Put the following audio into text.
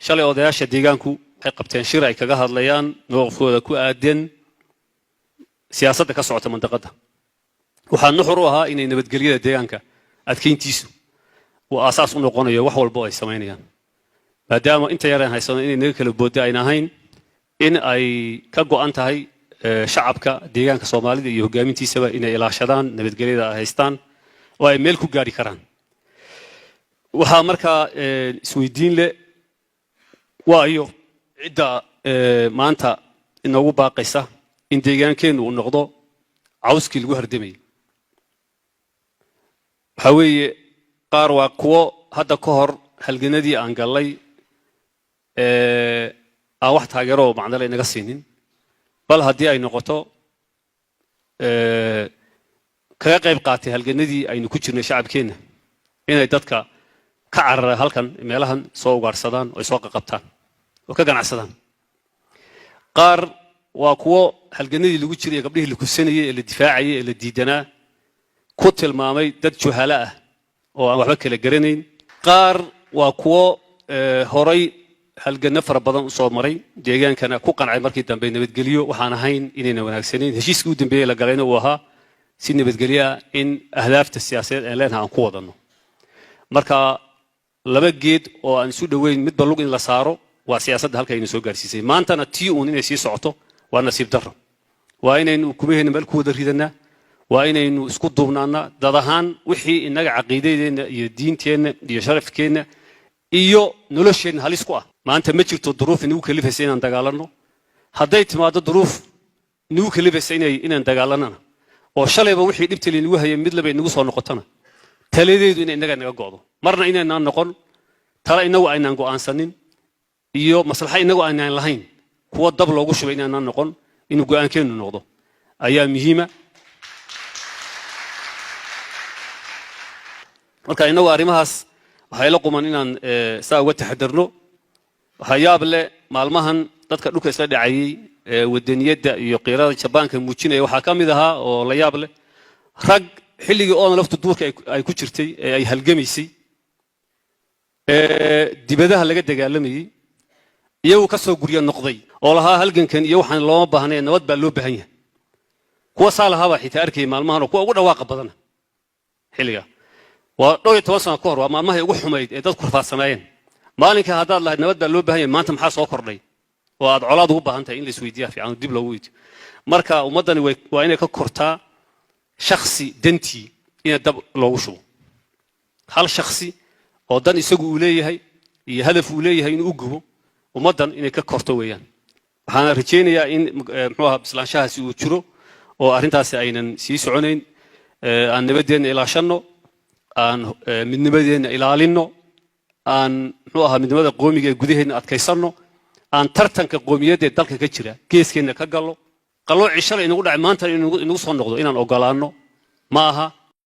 shalay odayaasha deegaanku waxay qabteen shir ay kaga hadlayaan mowqifkooda ku aadan siyaasadda ka socota mandaqada waxaa nuxur u ahaa inay nabadgelyada deegaanka adkeyntiisu uu aasaas u noqonayo wax walba ay sameynayaan maadaama inta yareen haysano inay naga kala boodda ayna ahayn in ay ka go'an tahay shacabka deegaanka Soomaalida iyo hogaamintiisaba inay ilaashadaan nabadgelyada ay haystaan oo ay meel ku gaari karaan waxaa markaa isweydiin leh waayo cidda maanta inoogu baaqaysa in deegaankeenu uu noqdo cawskii lagu hardamay waxa weeye qaar waa kuwo hadda ka hor halganadii aan galay aan wax taageero macnale inaga siinin bal haddii ay noqoto kaga qayb qaatay halganadii aynu ku jirnay shacabkeena inay dadka ka carara halkan meelahan soo ugaarsadaan oo soo qabtaan oo ka ganacsadaan qaar waa kuwo halganadii lagu jiray gabdhihii la kusanayay ee la difaacayay ee la diidanaa ku tilmaamay dad juhala ah oo aan waxba kala garanayn qaar waa kuwo horay halgana fara badan u soo maray deegaankana ku qancay markii dambe nabadgeliyo waxaan ahayn inayna wanaagsaneyn heshiiskii u dambeeyay la galayna uu ahaa si nabadgeliya in ahdaafta siyaasadeed ee leenahay aan ku wadano marka laba geed oo aan isu dhaweyn midba lug in la saaro waa siyaasadda halka aynu soo gaarsiisay maantana tii uun inay sii socoto waa nasiib darro waa inaynu kumeheena meel ku wada ridanaa waa inaynu isku duubnaanaa dad ahaan wixii inaga caqiidadeena iyo diinteenna iyo sharafkeenna iyo nolosheenna halis ku ah maanta ma jirto duruuf inagu kalifaysa inaan dagaalanno hadday timaado duruuf inagu kalifaysa inaan dagaalanana oo shalayba wixii dhibta inagu hayay mid laba inagu soo noqotana taladeedu in inaga naga go'do marna inaanaan noqon tala inagu aynaan go'aansanin iyo maslaxa inagu aynaan lahayn kuwa dab loogu shubay inaanaan noqon inuu go'aankeenu noqdo ayaa muhiima marka inagu arrimahaas waxay la quman inaan saa uga taxadarno waxa yaab leh maalmahan dadka dhulka isla dhacayay wadaniyada iyo qiirada Jabaanka muujinaya waxa ka mid ahaa oo la yaab leh rag xilligii oo laftu duurka ay ku jirtay ee ay halgamaysay dibadaha laga dagaalamayay iyagu ka soo guriya noqday oo lahaa halgankan iyo waxaan loo baahnay nabad baa loo baahan yahay kuwa saalaha xitaa arkay maalmahan oo kuwa ugu dhawaaqa badan xilliga waa 12 sano ka hor waa maalmaha ugu xumayd ee dadku rafaasanayeen maalinka haddaad lahayd nabad baa loo baahan yahay maanta maxaa soo kordhay oo aad colaad ugu baahan tahay in la isweydiiyo fiican dib loogu weydiiyo marka ummadani waa inay ka kortaa shakhsi dantii in dab loogu shubo hal shakhsi oo dan isagu uu leeyahay iyo hadaf uu leeyahay inuu gubo ummadan inay ka korto weeyaan waxaan rajaynayaa in muxuu ahaa bislaanshahaasi uu jiro oo arrintaasi aynan sii soconayn aan nabadeena ilaashano aan midnimadeena ilaalino aan muxuu ahaa midnimada qoomiga ee gudaheena adkaysano aan tartanka qoomiyadda dalka ka jira geeskeena ka gallo qalooci shalay inagu dhacay maanta inagu soo noqdo inaan ogolaano ma aha